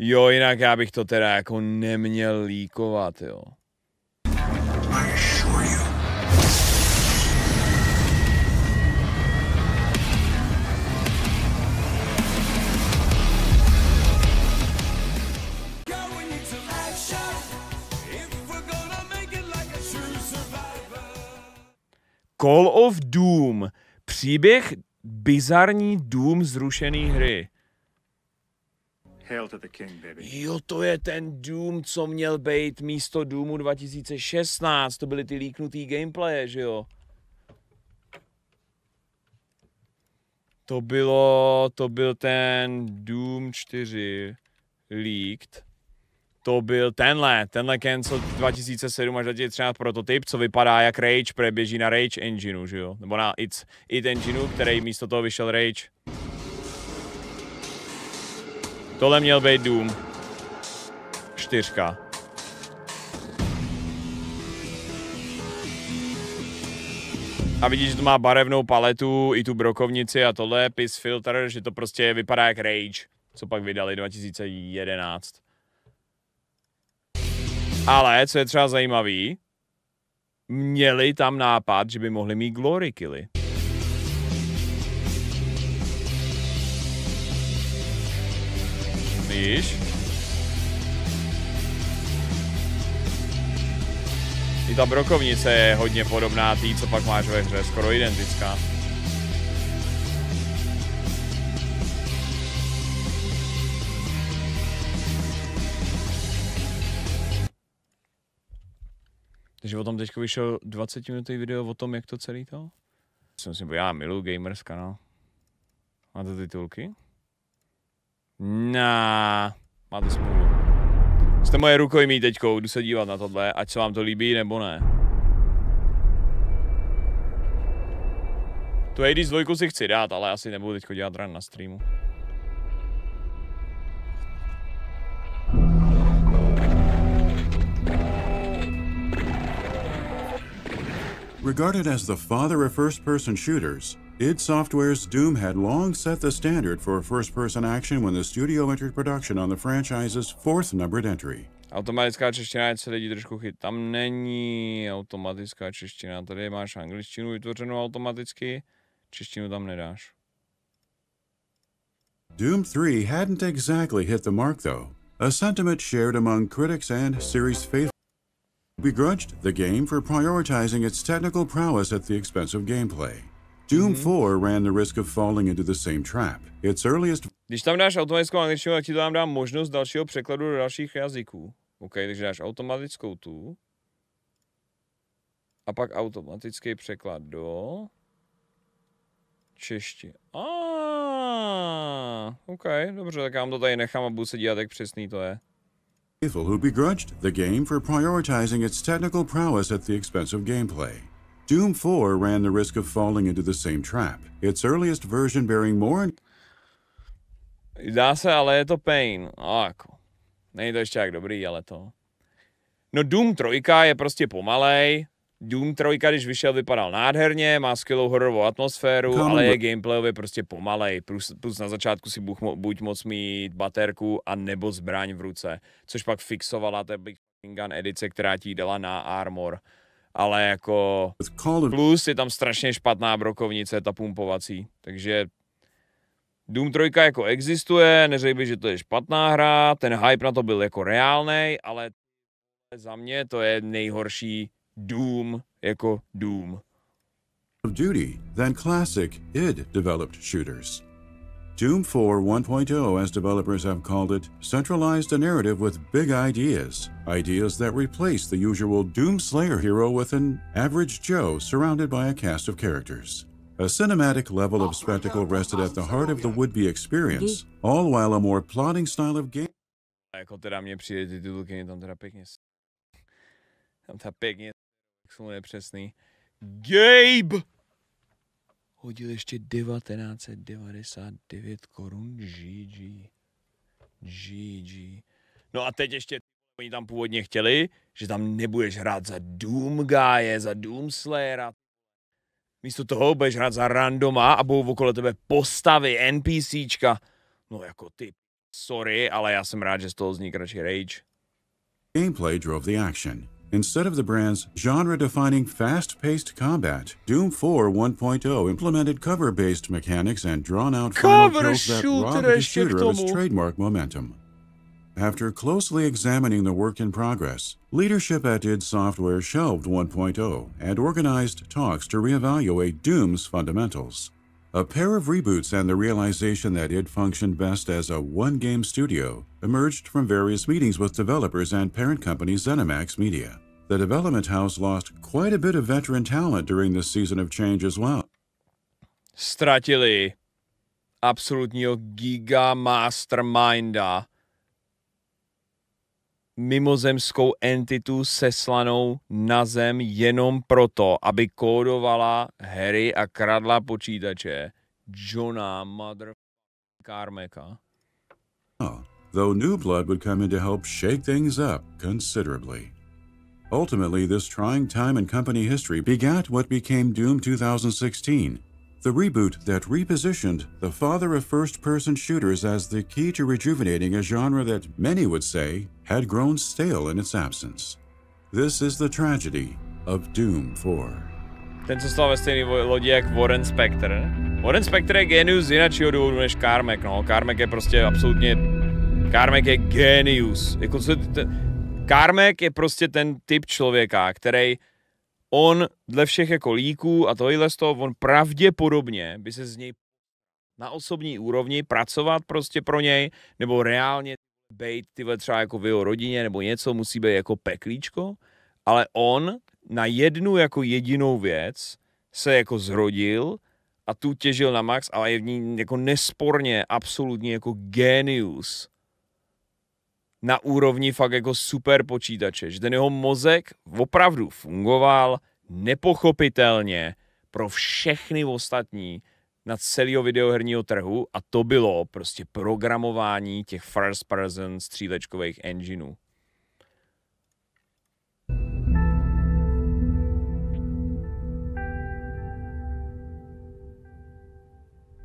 Jo, jinak já bych to teda jako neměl líkovat, jo. Call of Doom. Příběh bizarní Doom zrušený hry. Hail to the king, baby. Jo, to je ten Doom, co měl být místo Doomu 2016. To byly ty líknutý gameplaye, že jo? To byl ten Doom 4 leaked. To byl tenhle cancel 2007 až 2013 prototyp, co vypadá jak Rage, protože běží na Rage engineu, že jo? Nebo na It engineu, který místo toho vyšel Rage. Tohle měl být Doom 4. A vidíš, že to má barevnou paletu, i tu brokovnici a tohle, PIS filter, že to prostě vypadá jak Rage, co pak vydali 2011. Ale, co je třeba zajímavý, měli tam nápad, že by mohli mít glory killy. Víš? I ta brokovnice je hodně podobná tý, co pak máš ve hře, skoro identická. Takže o tom teďko vyšel 20-minutový video o tom, jak to celý to? Já miluji GVMERS kanál. Máte titulky? Máte smůlu. Jste moje rukojmí teďko, jdu se dívat na tohle, ať se vám to líbí nebo ne. Tu Hades 2 si chci dát, ale asi nebudu teďko dělat run na streamu. Regarded as the father of first-person shooters, id Software's Doom had long set the standard for first-person action when the studio entered production on the franchise's fourth numbered entry. Automatická čeština, ať se lidi trošku chyt. Tam není automatická čeština. Tady máš angličtinu vytvořenou automaticky, češtinu tam nedáš. Doom 3 hadn't exactly hit the mark, though. A sentiment shared among critics and series faithful begrudged the game for prioritizing its technical prowess at the expense of gameplay. Doom 4 ran the risk of falling into the same trap. Its earliest... Když tam dáš automatickou angličtinu, tak ti to tam dá možnost dalšího překladu do dalších jazyků. OK, takže dáš automatickou tu. A pak automatický překlad do... češtiny. OK, dobře, tak já vám to tady nechám a budu se dívat, jak přesný to je. Who begrudged the game for prioritizing its technical prowess at the expense of gameplay. Doom 4 ran the risk of falling into the same trap. Its earliest version bearing more... Dá se, ale je to pain. Jako. Není to ještě jak dobrý, ale to... No Doom 3 je prostě pomalej. Doom 3, když vyšel, vypadal nádherně, má skvělou hororovou atmosféru, ale je gameplayově prostě pomalej. Plus na začátku si buď moc mít baterku a nebo zbraň v ruce, což pak fixovala ta Big Gun edice, která ti dala na armor. Ale jako plus je tam strašně špatná brokovnice, ta pumpovací. Takže Doom 3 jako existuje, neřekl bych, že to je špatná hra, ten hype na to byl jako reálnej, ale za mě to je nejhorší Doom jako Doom. Of duty than classic id developed shooters. Doom 4 1.0, as developers have called it, centralized a narrative with big ideas. Ideas that replaced the usual Doom Slayer hero with an average Joe surrounded by a cast of characters. A cinematic level of spectacle rested at the heart of the would-be experience, all while a more plotting style of game... Jako teda mně přijde ty titulky, tam teda pěkně... Tam teda pěkně... jsou nepřesný. Gabe! Hodil ještě 1999 korun. GG. No a teď ještě oni tam původně chtěli, že tam nebudeš hrát za Doom Guye, za Doom Slayera. Místo toho budeš hrát za randoma a budou okolo tebe postavy, NPCčka. No jako ty Sorry, ale já jsem rád, že z toho vznikl radši Rage. Gameplay drove the action. Instead of the brand's genre-defining fast-paced combat, Doom 4 1.0 implemented cover-based mechanics and drawn-out final kills that robbed the shooter of its trademark momentum. After closely examining the work in progress, leadership at id Software shelved 1.0 and organized talks to reevaluate Doom's fundamentals. A pair of reboots and the realization that id functioned best as a one-game studio emerged from various meetings with developers and parent company ZeniMax Media. The development house lost quite a bit of veteran talent during this season of change as well. Ztratili absolutního giga masterminda, mimozemskou entitu seslanou na zem jenom proto, aby kódovala hry a kradla počítače Johna Mother Carmacka. Though new blood would come in to help shake things up considerably. Ultimately, this trying time in company history begat what became Doom 2016, the reboot that repositioned the father of first-person shooters as the key to rejuvenating a genre that many would say had grown stale in its absence. This is the tragedy of Doom 4. Ten, co stál ve stejné lodi jak Warren Spector. Warren Spector je genius z jiného důvodu než Carmack, no. Carmack je prostě absolutně... Carmack je genius. Jako Carmack je prostě ten typ člověka, který on dle všech jako líků a tohle z toho, on pravděpodobně by se z něj na osobní úrovni pracovat prostě pro něj, nebo reálně bejt tyhle třeba jako v jeho rodině, nebo něco musí být jako peklíčko, ale on na jednu jako jedinou věc se jako zrodil a tu těžil na max, ale je v ní jako nesporně, absolutně jako genius. Na úrovni fakt jako super počítače, že ten jeho mozek opravdu fungoval nepochopitelně pro všechny ostatní na celého videoherního trhu a to bylo prostě programování těch first person střílečkových engineů.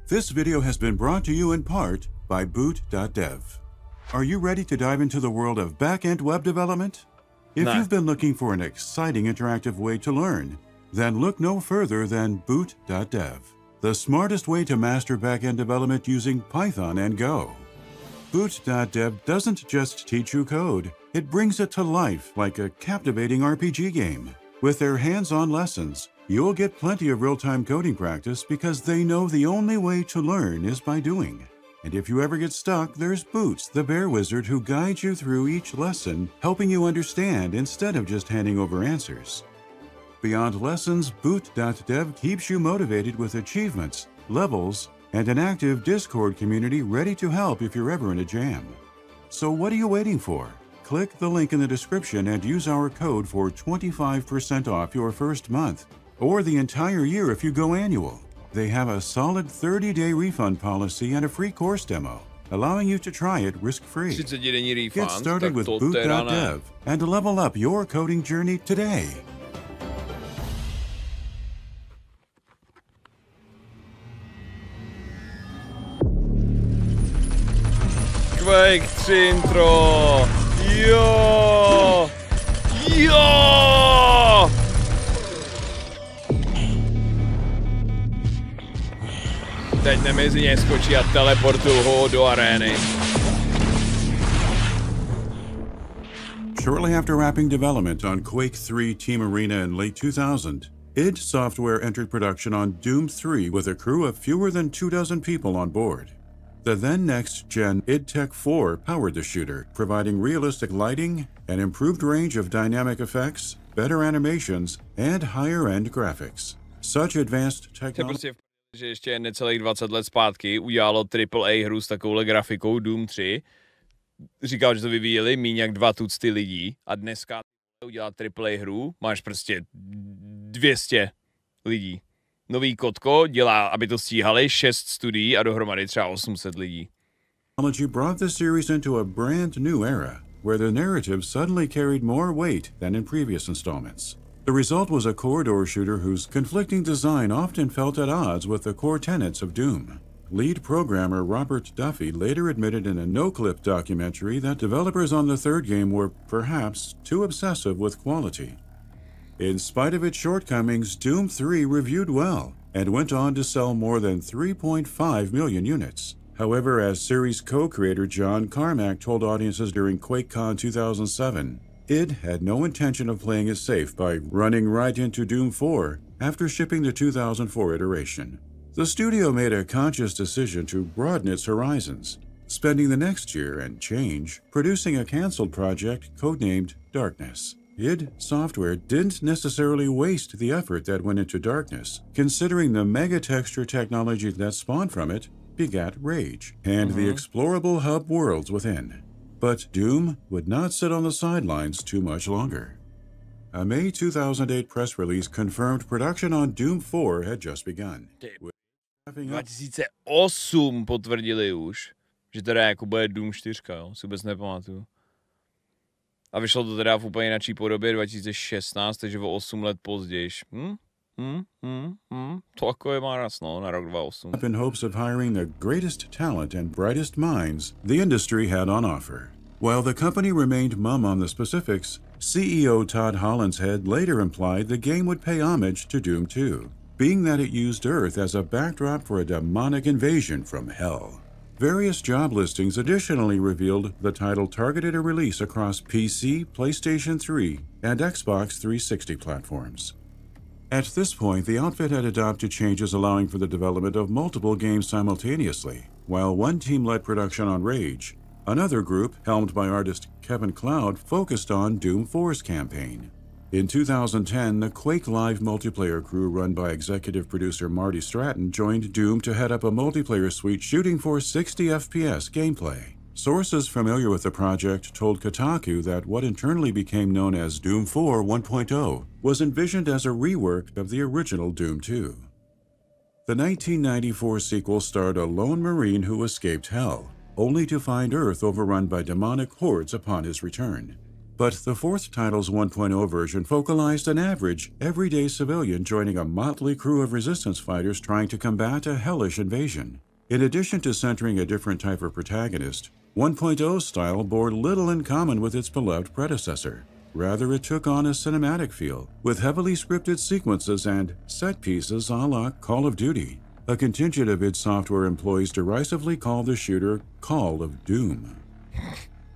This video has been brought to you in part by boot.dev. Are you ready to dive into the world of back-end web development? If you've been looking for an exciting interactive way to learn, then look no further than boot.dev, the smartest way to master back-end development using Python and Go. Boot.dev doesn't just teach you code, it brings it to life like a captivating RPG game. With their hands-on lessons, you'll get plenty of real-time coding practice because they know the only way to learn is by doing. And if you ever get stuck, there's Boots, the bear wizard who guides you through each lesson, helping you understand instead of just handing over answers. Beyond lessons, boot.dev keeps you motivated with achievements, levels, and an active Discord community ready to help if you're ever in a jam. So what are you waiting for? Click the link in the description and use our code for 25% off your first month, or the entire year if you go annual. They have a solid 30-day refund policy and a free course demo, allowing you to try it risk-free. Get started with boot.dev and level up your coding journey today. Quake 3 intro! Jo! Jo! Teď mezi ně skočí a teleportuju ho do arény. Shortly after wrapping development on Quake 3 Team Arena in late 2000, id Software entered production on Doom 3 with a crew of fewer than 24 people on board. The then next-gen id Tech 4 powered the shooter, providing realistic lighting, an improved range of dynamic effects, better animations, and higher-end graphics. Such advanced technology... Že ještě necelých 20 let zpátky udělalo AAA hru s takovouhle grafikou Doom 3. Říkal, že to vyvíjeli míň jak 2 tucty lidí a dneska udělat AAA hru, máš prostě 200 lidí. Nový kotko dělá, aby to stíhali 6 studií a dohromady třeba 800 lidí. Technology brought the series into a brand new era, where the narrative suddenly carried more weight than in previous installments. The result was a corridor shooter whose conflicting design often felt at odds with the core tenets of Doom. lead programmer Robert Duffy later admitted in a no-clip documentary that developers on the third game were perhaps too obsessive with quality. In spite of its shortcomings, Doom 3 reviewed well and went on to sell more than 3.5 million units. However, as series co-creator John Carmack told audiences during QuakeCon 2007, id had no intention of playing it safe by running right into Doom 4 after shipping the 2004 iteration. The studio made a conscious decision to broaden its horizons, spending the next year and change producing a canceled project codenamed Darkness. id Software didn't necessarily waste the effort that went into Darkness, considering the mega-texture technology that spawned from it begat Rage and the explorable hub worlds within. But Doom would not sit on the sidelines too much longer. A May 2008 press release confirmed production on Doom 4 had just begun. 2008 potvrdili už, že teda jako bude Doom 4, jo, si vůbec nepamatuju. A vyšlo to teda v úplně jináčí podobě 2016, takže o 8 let později. To jako je máras, no, na rok 2008. Up in hopes of hiring the greatest talent and brightest minds the industry had on offer. While the company remained mum on the specifics, CEO Todd Hollinshead later implied the game would pay homage to Doom 2, being that it used Earth as a backdrop for a demonic invasion from hell. Various job listings additionally revealed the title targeted a release across PC, PlayStation 3, and Xbox 360 platforms. At this point, the outfit had adopted changes allowing for the development of multiple games simultaneously. While one team led production on Rage, another group, helmed by artist Kevin Cloud, focused on Doom 4's campaign. In 2010, the Quake Live multiplayer crew run by executive producer Marty Stratton joined Doom to head up a multiplayer suite shooting for 60 FPS gameplay. Sources familiar with the project told Kotaku that what internally became known as Doom 4 1.0 was envisioned as a rework of the original Doom 2. The 1994 sequel starred a lone Marine who escaped hell, only to find Earth overrun by demonic hordes upon his return. But the fourth title's 1.0 version focalized an average, everyday civilian joining a motley crew of resistance fighters trying to combat a hellish invasion. In addition to centering a different type of protagonist, 1.0's style bore little in common with its beloved predecessor. Rather, it took on a cinematic feel, with heavily scripted sequences and set pieces a la Call of Duty. A contingent of id Software employees derisively called the shooter Call of Doom.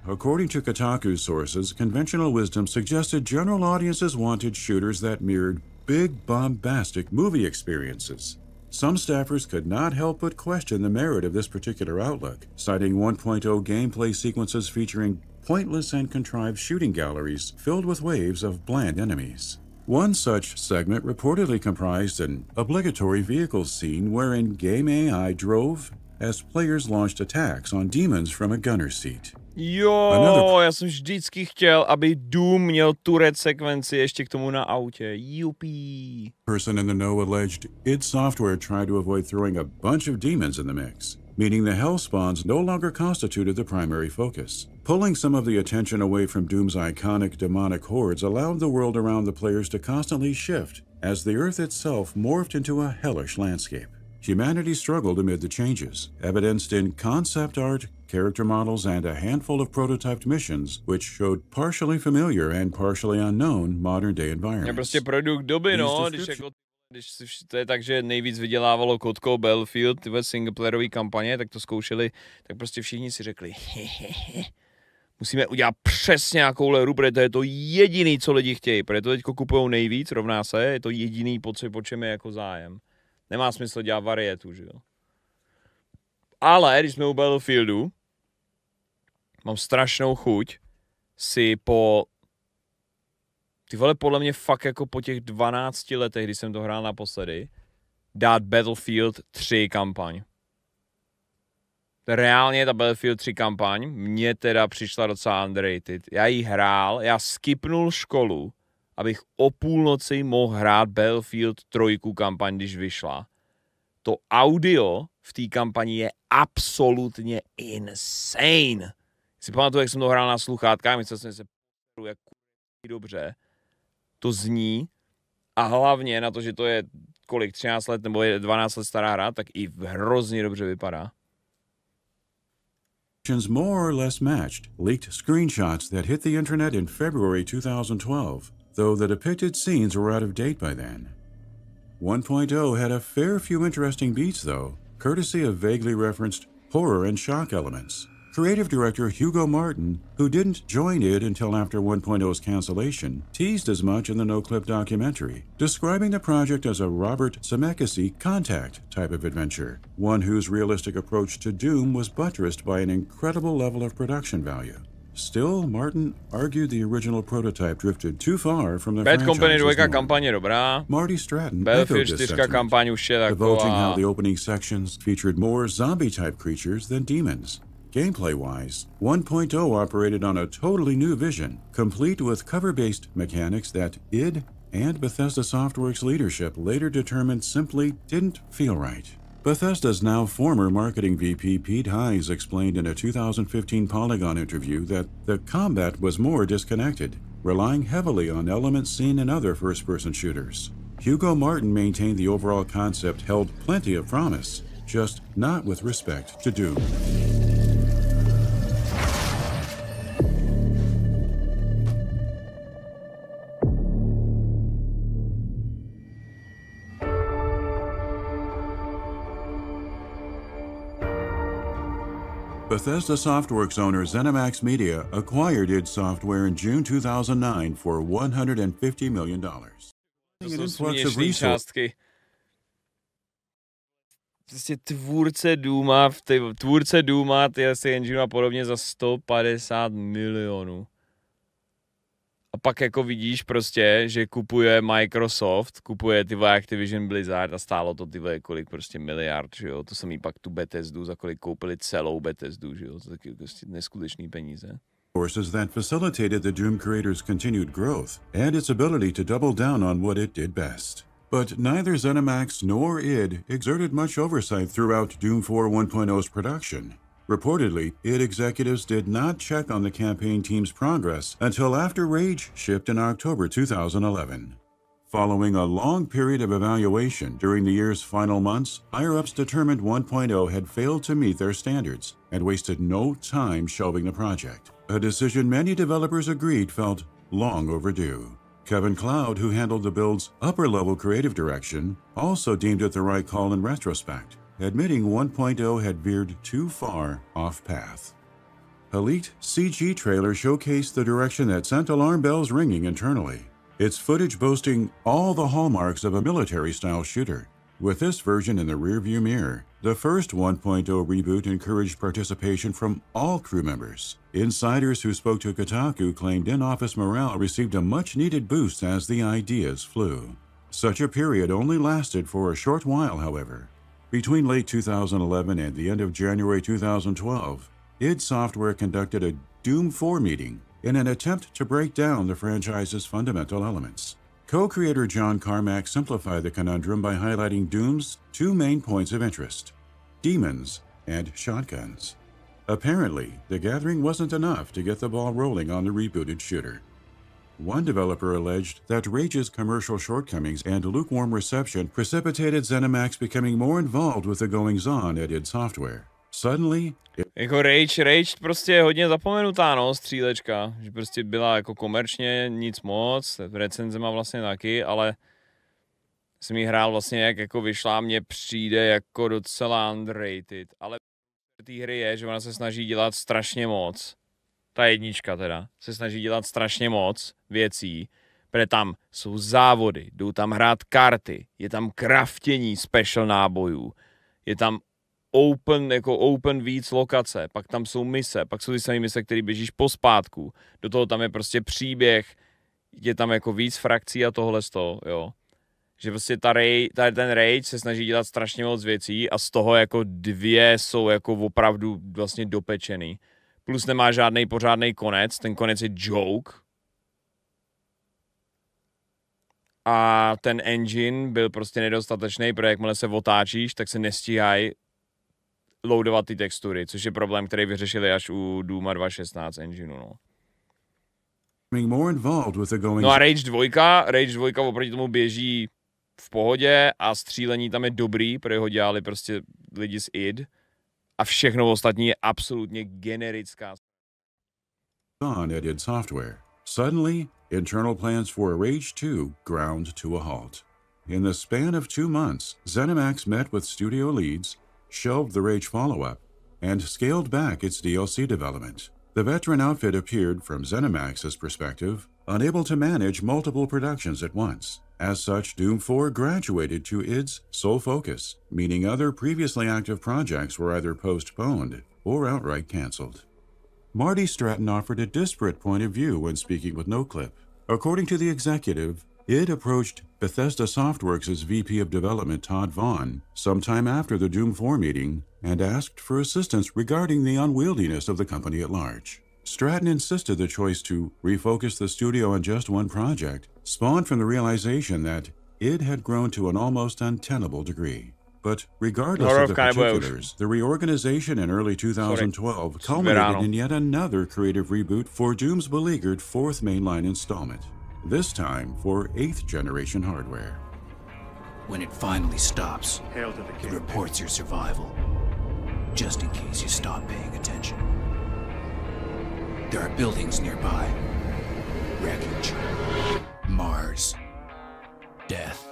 According to Kotaku's sources, conventional wisdom suggested general audiences wanted shooters that mirrored big, bombastic movie experiences. Some staffers could not help but question the merit of this particular outlook, citing 1.0 gameplay sequences featuring pointless and contrived shooting galleries filled with waves of bland enemies. One such segment reportedly comprised an obligatory vehicle scene wherein game AI drove as players launched attacks on demons from a gunner's seat. Jo, já jsem vždycky chtěl, aby Doom měl turret sekvenci ještě k tomu na autě. Jupi. Person in the know alleged id Software tried to avoid throwing a bunch of demons in the mix, meaning the hell spawns no longer constituted the primary focus. Pulling some of the attention away from Doom's iconic demonic hordes allowed the world around the players to constantly shift as the Earth itself morphed into a hellish landscape. Humanity struggled amid the changes, evidenced in concept art, character models, and a handful of prototyped missions, which showed partially familiar and partially unknown modern-day environments. Je prostě produkt doby, no, když to je tak, že nejvíc vydělávalo kódkou Battlefield, tyhle singleplayerový kampaně, tak to zkoušeli, tak prostě všichni si řekli, musíme udělat přesně nějakou hru, protože to je to jediný, co lidi chtějí, protože to teďko kupujou nejvíc, rovná se, je to jediný, po čem je jako zájem. Nemá smysl dělat varietu, že jo. Ale když jsme u Battlefieldu, mám strašnou chuť si ty vole, podle mě fakt jako po těch 12 letech, když jsem to hrál naposledy, dát Battlefield 3 kampaň. Reálně ta Battlefield 3 kampaň mě teda přišla docela underrated. Já ji hrál, já skipnul školu, abych o půlnoci mohl hrát Battlefield 3 kampaň, když vyšla. To audio v té kampani je absolutně insane. Si pamatuju, jak jsem to hrál na sluchátkách, myslel jsem se, jak dobře to zní a hlavně na to, že to je kolik, 13 let nebo 12 let stará hra, tak i hrozně dobře vypadá. More or less matched leaked screenshots that hit the internet in February 2012, though the depicted scenes were out of date by then. 1.0 had a fair few interesting beats, though, courtesy of vaguely referenced horror and shock elements. Creative director Hugo Martin, who didn't join id until after 1.0's cancellation, teased as much in the no-clip documentary, describing the project as a Robert Zemeckis Contact type of adventure, one whose realistic approach to Doom was buttressed by an incredible level of production value. Still, Martin argued the original prototype drifted too far from the Bad Company 2 franchise's kampaň je dobrá. Marty Stratton Battlefield echoed this 4 sentiment, kampaň už je divulging how taková... the opening sections featured more zombie-type creatures than demons. Gameplay-wise, 1.0 operated on a totally new vision, complete with cover-based mechanics that id and Bethesda Softworks leadership later determined simply didn't feel right. Bethesda's now former marketing VP Pete Hines explained in a 2015 Polygon interview that the combat was more disconnected, relying heavily on elements seen in other first-person shooters. Hugo Martin maintained the overall concept held plenty of promise, just not with respect to Doom. Bethesda Softworks owner ZeniMax Media acquired id Software in June 2009 for $150 million. To jsou směšný částky. Prostě tvůrce Dooma, ty engine a podobně za 150 milionů. A pak jako vidíš prostě, že kupuje Microsoft, kupuje ty Activision Blizzard a stálo to ty kolik prostě miliard, že jo. To samý pak tu Bethesdu, za kolik koupili celou Bethesdu, že jo. To taky prostě neskutečný peníze. Forces that facilitated the Doom creator's continued growth and its ability to double down on what it did best. But neither ZeniMax nor id exerted much oversight throughout Doom 4 1.0's production. Reportedly, id executives did not check on the campaign team's progress until after Rage shipped in October 2011. Following a long period of evaluation during the year's final months, higher-ups determined 1.0 had failed to meet their standards and wasted no time shelving the project, a decision many developers agreed felt long overdue. Kevin Cloud, who handled the build's upper-level creative direction, also deemed it the right call in retrospect, admitting 1.0 had veered too far off-path. A leaked CG trailer showcased the direction that sent alarm bells ringing internally, its footage boasting all the hallmarks of a military-style shooter. With this version in the rearview mirror, the first 1.0 reboot encouraged participation from all crew members. Insiders who spoke to Kotaku claimed in-office morale received a much-needed boost as the ideas flew. Such a period only lasted for a short while, however. Between late 2011 and the end of January 2012, id Software conducted a Doom 4 meeting in an attempt to break down the franchise's fundamental elements. Co-creator John Carmack simplified the conundrum by highlighting Doom's two main points of interest: demons and shotguns. Apparently, the gathering wasn't enough to get the ball rolling on the rebooted shooter. One developer alleged that Rage's commercial shortcomings and lukewarm reception precipitated ZeniMax becoming more involved with the goings-on at id Software. Suddenly, jako Rage prostě je hodně zapomenutá, no, střílečka, že prostě byla jako komerčně nic moc, recenze má vlastně taky, ale jsem jí hrál vlastně jak jako vyšla, mně přijde jako docela underrated, ale té hry je, že ona se snaží dělat strašně moc, ta jednička teda, se snaží dělat strašně moc věcí, protože tam jsou závody, jdou tam hrát karty, je tam craftění special nábojů, je tam open víc lokace, pak tam jsou mise, pak jsou ty samé mise, které běžíš pospátku, do toho tam je prostě příběh, je tam jako víc frakcí a tohle z toho, jo. Že prostě ten Rage se snaží dělat strašně moc věcí a z toho jako dvě jsou jako opravdu vlastně dopečený. Plus nemá žádný pořádný konec, ten konec je joke. A ten engine byl prostě nedostatečný, protože jakmile se otáčíš, tak se nestíhají loadovat ty textury, což je problém, který vyřešili až u Dooma 2.16 engineu, no. No a Rage 2 oproti tomu běží v pohodě a střílení tam je dobrý, protože ho dělali prostě lidi z id a všechno ostatní je absolutně generická. On at id Software. Suddenly, internal plans for Rage 2 ground to a halt. In the span of 2 months, ZeniMax met with studio leads, shelved the Rage follow-up, and scaled back its DLC development. The veteran outfit appeared, from ZeniMax's perspective, unable to manage multiple productions at once. As such, Doom 4 graduated to id's sole focus, meaning other previously active projects were either postponed or outright canceled. Marty Stratton offered a disparate point of view when speaking with NoClip. According to the executive, id approached Bethesda Softworks' VP of Development Todd Vaughn sometime after the Doom 4 meeting and asked for assistance regarding the unwieldiness of the company at large. Stratton insisted the choice to refocus the studio on just one project spawned from the realization that id had grown to an almost untenable degree. But regardless of the particulars, the reorganization in early 2012 culminated in yet another creative reboot for Doom's beleaguered fourth mainline installment, this time for 8th generation hardware. When it finally stops, Hail to the it king. reports your survival, just in case you stop paying attention. There are buildings nearby. Wreckage. Mars. Death.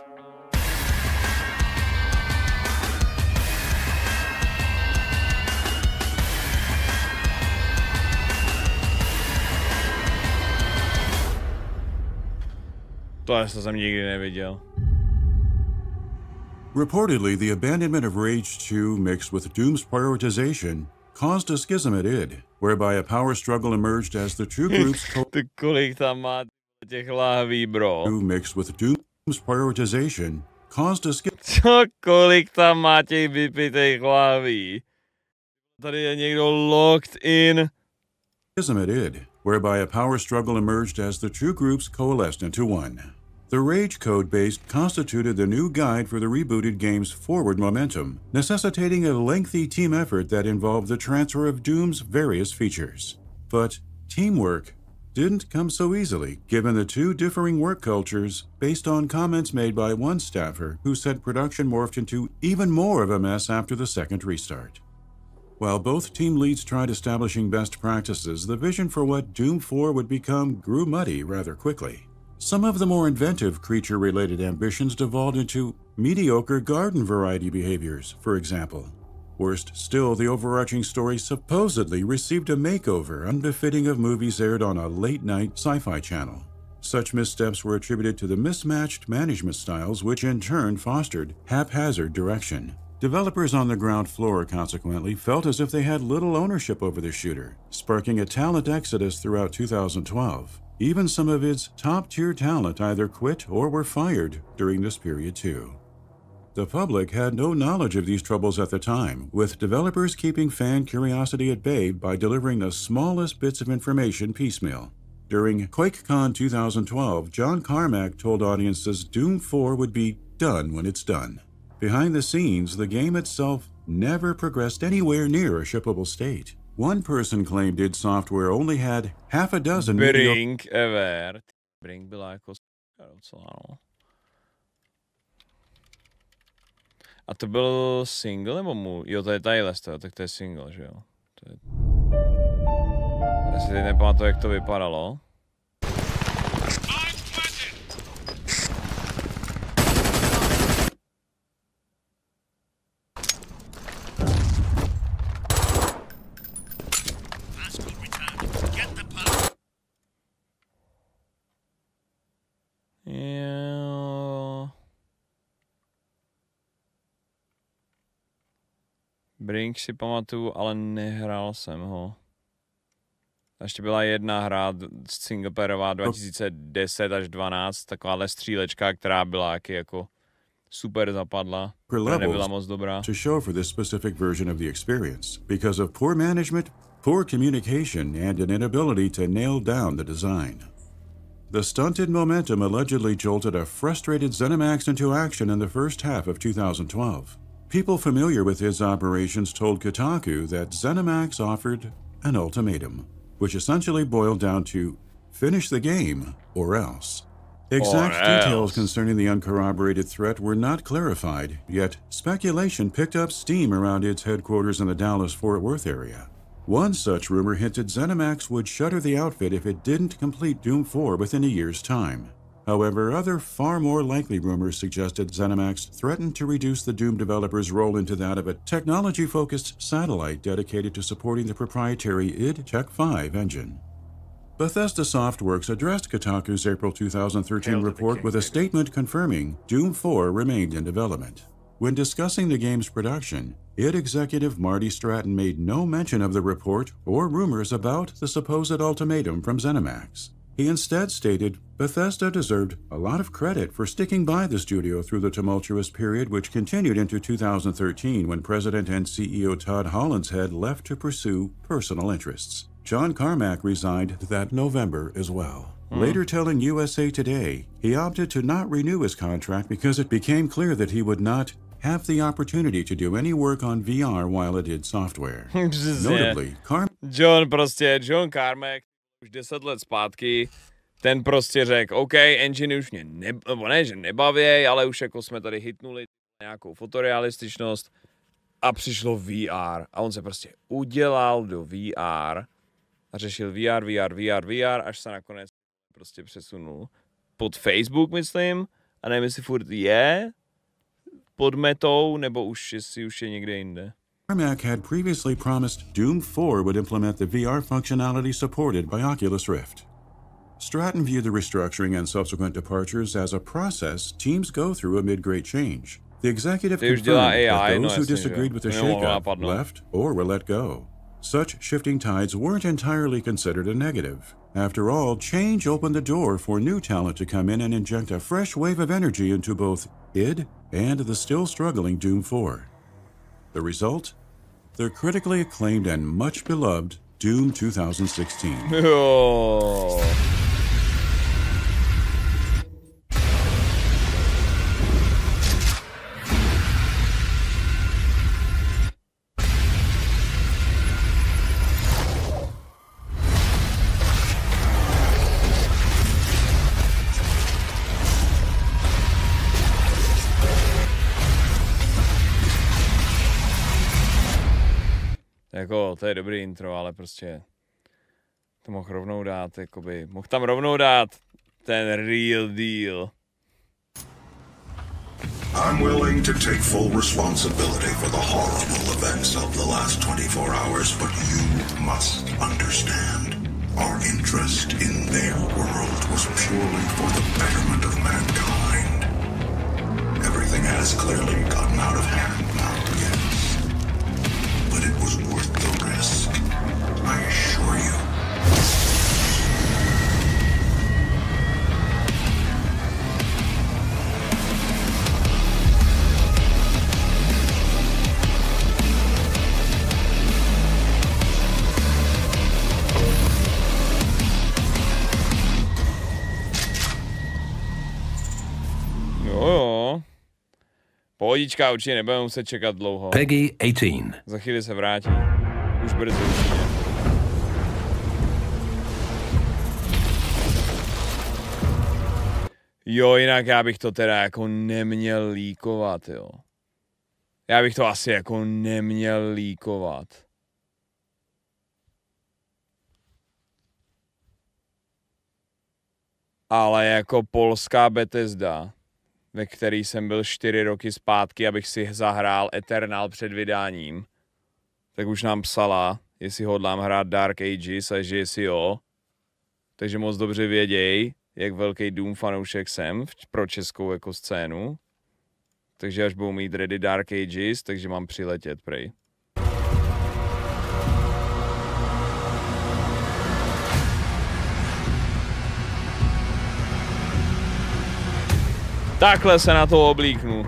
To jsem nikdy neviděl. Reportedly, the abandonment of Rage 2 mixed with Doom's prioritization caused a schism at id, whereby a power struggle emerged as the two groups Ty kolik tam má těch láhví, bro? mixed with Doom's prioritization caused a Co kolik tam má těch vypitých láhví? Tady je někdo locked in. schism at id, whereby a power struggle emerged as the two groups coalesced into one. The Rage code base constituted the new guide for the rebooted game's forward momentum, necessitating a lengthy team effort that involved the transfer of Doom's various features. But teamwork didn't come so easily, given the two differing work cultures based on comments made by one staffer who said production morphed into even more of a mess after the second restart. While both team leads tried establishing best practices, the vision for what Doom 4 would become grew muddy rather quickly. Some of the more inventive creature-related ambitions devolved into mediocre garden variety behaviors, for example. Worst still, the overarching story supposedly received a makeover unbefitting of movies aired on a late-night sci-fi channel. Such missteps were attributed to the mismatched management styles, which in turn fostered haphazard direction. Developers on the ground floor, consequently, felt as if they had little ownership over the shooter, sparking a talent exodus throughout 2012. Even some of its top-tier talent either quit or were fired during this period too. The public had no knowledge of these troubles at the time, with developers keeping fan curiosity at bay by delivering the smallest bits of information piecemeal. During QuakeCon 2012, John Carmack told audiences Doom 4 would be done when it's done. Behind the scenes, the game itself never progressed anywhere near a shippable state. One person claimed id Software only had half a dozen Brink ever. Brink byla jako docela, no. A to byl single nebo mu? Jo, to je tadyhle, tak to je single, že jo? To je... Já si teď nepamatuji, jak to vypadalo. Jo. Brink si pamatuju, ale nehrál jsem ho. Ještě byla jedna hra singleplayerová 2010 až 12, takováhle střílečka, která byla jako super zapadla, ale nebyla moc dobrá. To show for this specific version of the experience because of poor management, poor communication, and an inability to nail down the design. The stunted momentum allegedly jolted a frustrated ZeniMax into action in the first half of 2012. People familiar with his operations told Kotaku that ZeniMax offered an ultimatum, which essentially boiled down to finish the game or else. Exact details concerning the uncorroborated threat were not clarified, yet speculation picked up steam around its headquarters in the Dallas-Fort Worth area. One such rumor hinted ZeniMax would shutter the outfit if it didn't complete Doom 4 within a year's time. However, other far more likely rumors suggested ZeniMax threatened to reduce the Doom developers' role into that of a technology-focused satellite dedicated to supporting the proprietary id Tech 5 engine. Bethesda Softworks addressed Kotaku's April 2013 report with a statement confirming Doom 4 remained in development. When discussing the game's production, id executive Marty Stratton made no mention of the report or rumors about the supposed ultimatum from ZeniMax. He instead stated Bethesda deserved a lot of credit for sticking by the studio through the tumultuous period which continued into 2013 when President and CEO Todd Hollinshead left to pursue personal interests. John Carmack resigned that November as well. Later telling USA Today, he opted to not renew his contract because it became clear that he would not have the opportunity to do any work on VR while it did software. Notably, John Carmack už 10 let zpátky, ten prostě řekl, OK, engine už mě nebaví, ale už jako jsme tady hitnuli nějakou fotorealističnost a přišlo VR. A on se prostě udělal do VR a řešil VR, až se nakonec prostě přesunul pod Facebook, myslím, a nevím, jestli furt je pod metou, nebo už je někde jinde. Carmack had previously promised Doom 4 would implement the VR functionality supported by Oculus Rift. Stratton viewed the restructuring and subsequent departures as a process teams go through amid great change. The executive confirmed that those who disagreed with the shakeup left or were let go. Such shifting tides weren't entirely considered a negative. After all, change opened the door for new talent to come in and inject a fresh wave of energy into both id and the still struggling Doom 4. The result? The critically acclaimed and much beloved Doom 2016. Oh. Jako, to je dobrý intro, ale prostě to mohl rovnou dát, jakoby, mohl tam rovnou dát ten real deal. I'm willing to take full responsibility for the horrible events of the last 24 hours, but you must understand. Our interest in their world was purely for the betterment of mankind. Everything has clearly gotten out of hand now, yes. But it was worth the risk, I assure you. Jo. Pohodička, určitě nebudeme muset čekat dlouho. Peggy 18. Za chvíli se vrátí. Už brzy určitě. Jo, jinak já bych to teda jako neměl líkovat, jo. Já bych to asi jako neměl líkovat. Ale jako polská Bethesda, ve který jsem byl 4 roky zpátky, abych si zahrál Eternal před vydáním, tak už nám psala, jestli hodlám hrát Dark Ages a že jestli jo. Takže moc dobře věděj, jak velký Doom fanoušek jsem pro českou jako scénu. Takže až budou mít ready Dark Ages, takže mám přiletět prej. Takhle se na to oblíknu.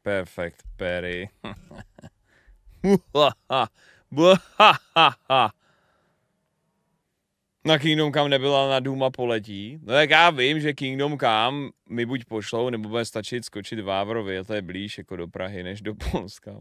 Perfect, Perry. Na Kingdom Come nebyla na Dooma poletí. No tak já vím, že Kingdom Come mi buď pošlou, nebo bude stačit skočit Vávrovi, a to je blíž jako do Prahy, než do Polska.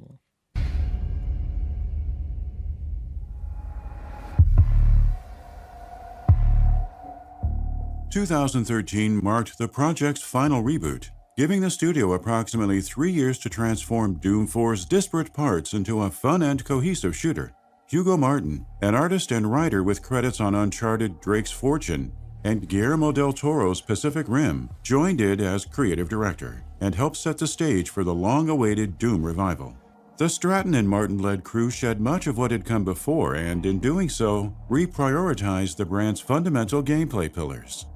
2013 marked the project's final reboot, giving the studio approximately 3 years to transform Doom 4's disparate parts into a fun and cohesive shooter. Hugo Martin, an artist and writer with credits on Uncharted, Drake's Fortune, and Guillermo del Toro's Pacific Rim, joined it as creative director and helped set the stage for the long-awaited Doom revival. The Stratton and Martin-led crew shed much of what had come before and, in doing so, reprioritized the brand's fundamental gameplay pillars.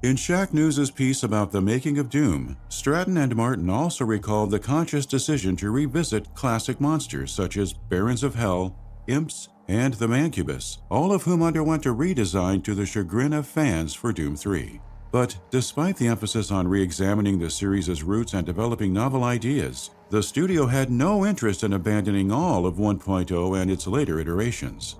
In Shack News' piece about the making of Doom, Stratton and Martin also recalled the conscious decision to revisit classic monsters such as Barons of Hell, Imps, and the Mancubus, all of whom underwent a redesign to the chagrin of fans for Doom 3. But despite the emphasis on re-examining the series' roots and developing novel ideas, the studio had no interest in abandoning all of 1.0 and its later iterations.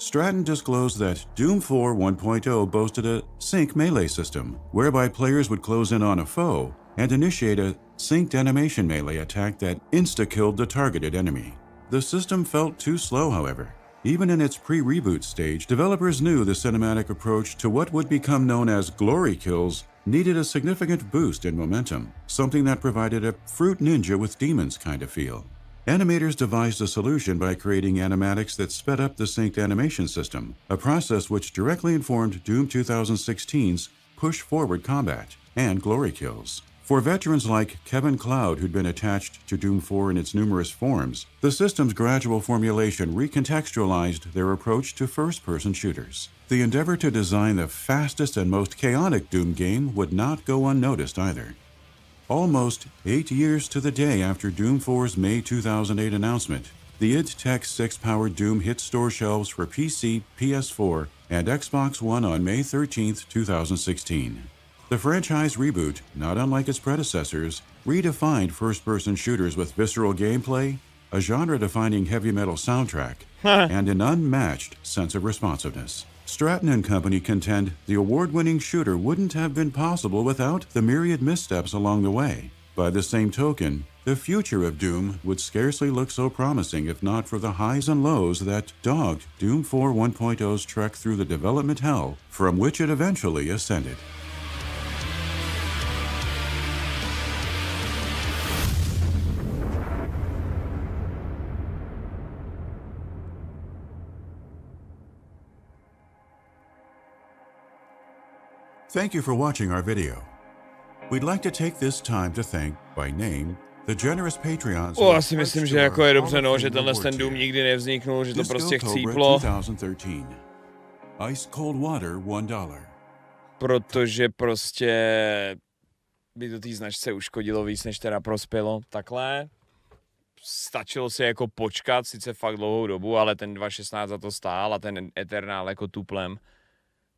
Stratton disclosed that Doom 4 1.0 boasted a sync melee system, whereby players would close in on a foe and initiate a synced animation melee attack that insta-killed the targeted enemy. The system felt too slow, however. Even in its pre-reboot stage, developers knew the cinematic approach to what would become known as glory kills needed a significant boost in momentum, something that provided a Fruit Ninja with demons kind of feel. Animators devised a solution by creating animatics that sped up the synced animation system, a process which directly informed Doom 2016's push-forward combat and glory kills. For veterans like Kevin Cloud, who'd been attached to Doom 4 in its numerous forms, the system's gradual formulation recontextualized their approach to first-person shooters. The endeavor to design the fastest and most chaotic Doom game would not go unnoticed either. Almost 8 years to the day after Doom 4's May 2008 announcement, the id Tech 6-powered Doom hit store shelves for PC, PS4, and Xbox One on May 13, 2016. The franchise reboot, not unlike its predecessors, redefined first-person shooters with visceral gameplay, a genre-defining heavy metal soundtrack, and an unmatched sense of responsiveness. Stratton and company contend the award-winning shooter wouldn't have been possible without the myriad missteps along the way. By the same token, the future of Doom would scarcely look so promising if not for the highs and lows that dogged Doom 4 1.0's trek through the development hell from which it eventually ascended. Thank you for watching our video. We'd like to take this time to thank, by name, the generous Patreons. Já si myslím, že jako je dobře, no, že tenhle ten Doom nikdy nevzniknul, že to prostě chcíplo. 2013. Ice Cold Water $1. Protože prostě by to té značce uškodilo víc, než teda prospělo. Takhle. Stačilo si jako počkat, sice fakt dlouhou dobu, ale ten 2.16 za to stál a ten Eternal jako tuplem.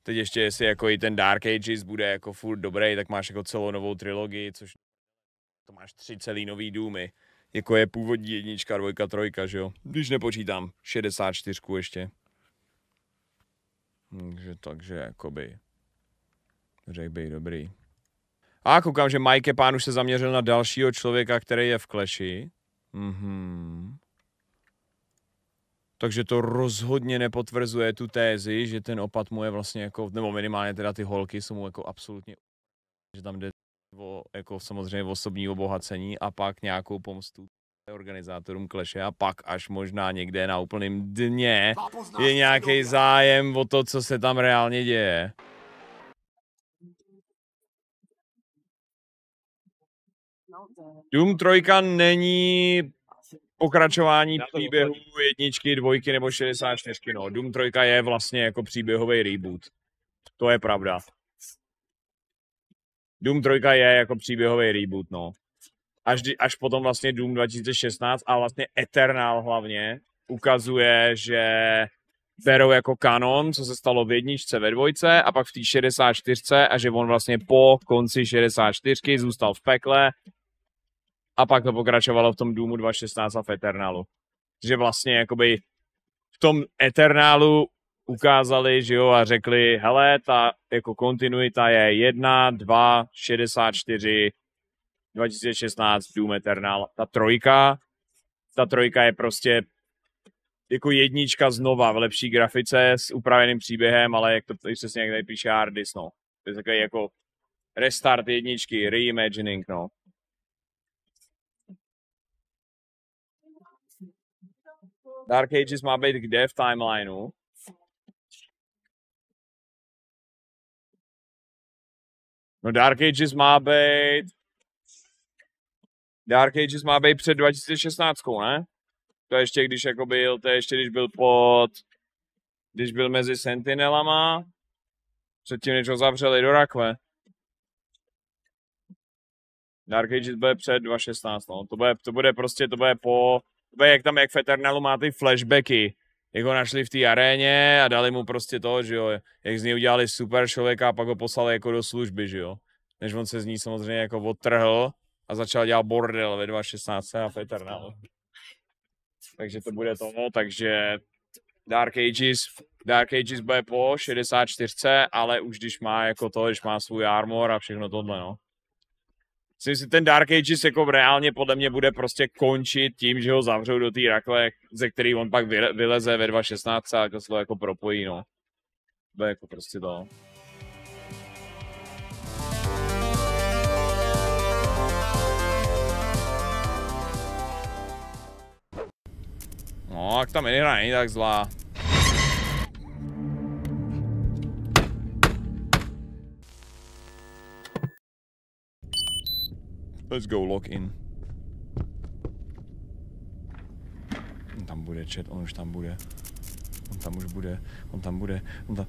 Teď ještě, jestli jako i ten Dark Ages bude jako furt dobrý, tak máš jako celou novou trilogii, což to máš 3 celý nový Doomy. Jako je původní 1, 2, 3, že jo? Když nepočítám 64 ještě. Takže jakoby řekl bych dobrý. A koukám, že Mike Pán už se zaměřil na dalšího člověka, který je v Clashi. Takže to rozhodně nepotvrzuje tu tézi, že ten opat mu je vlastně jako, nebo minimálně teda ty holky jsou mu jako absolutně, že tam jde o jako samozřejmě osobní obohacení a pak nějakou pomstu organizátorům Clashe a pak až možná někde na úplném dně je nějaký zájem o to, co se tam reálně děje. Doom 3 není pokračování příběhu 1, 2 nebo 64. No. Doom 3 je vlastně jako příběhový reboot. To je pravda. Doom 3 je jako příběhový reboot, no. Až potom vlastně Doom 2016 a vlastně Eternal hlavně ukazuje, že berou jako kanon, co se stalo v 1, ve 2 a pak v té 64 a že on vlastně po konci 64 zůstal v pekle A pak to pokračovalo v tom Doomu 2.16 a v Eternalu. Že vlastně jakoby v tom Eternalu ukázali, že jo, a řekli, hele, ta jako kontinuita je 1, 2, 64, 2016, Doom Eternal. Ta trojka je prostě jako jednička znova v lepší grafice s upraveným příběhem, ale jak to přesně jak tady píše Hardis, no. To je takový jako restart jedničky, reimagining, no. Dark Ages má být kde v timelineu? No Dark Ages má být před 2016, ne? To ještě když jako byl, to ještě když byl mezi Sentinelama, předtím než ho zavřeli do rakve. Dark Ages bude před 2016, no. To bude jak tam, jak v Eternalu má ty flashbacky, jak ho našli v té aréně a dali mu prostě to, že jo, jak z něj udělali super člověka a pak ho poslali jako do služby, že jo. Než on se z ní samozřejmě jako odtrhl a začal dělat bordel ve 2016 a v Eternalu. Takže to bude to, takže Dark Ages bude po 64, ale už když má jako to, když má svůj armor a všechno tohle, no. Myslím si, ten Dark Ages jako reálně podle mě bude prostě končit tím, že ho zavřou do té rakve, ze který on pak vyleze ve 2.16 a jako se to jako propojí, no. To je jako prostě to. No, tak ta minihra není tak zlá. Let's go log in. On tam bude chat, on už tam bude. On tam už bude, on tam bude, on tam...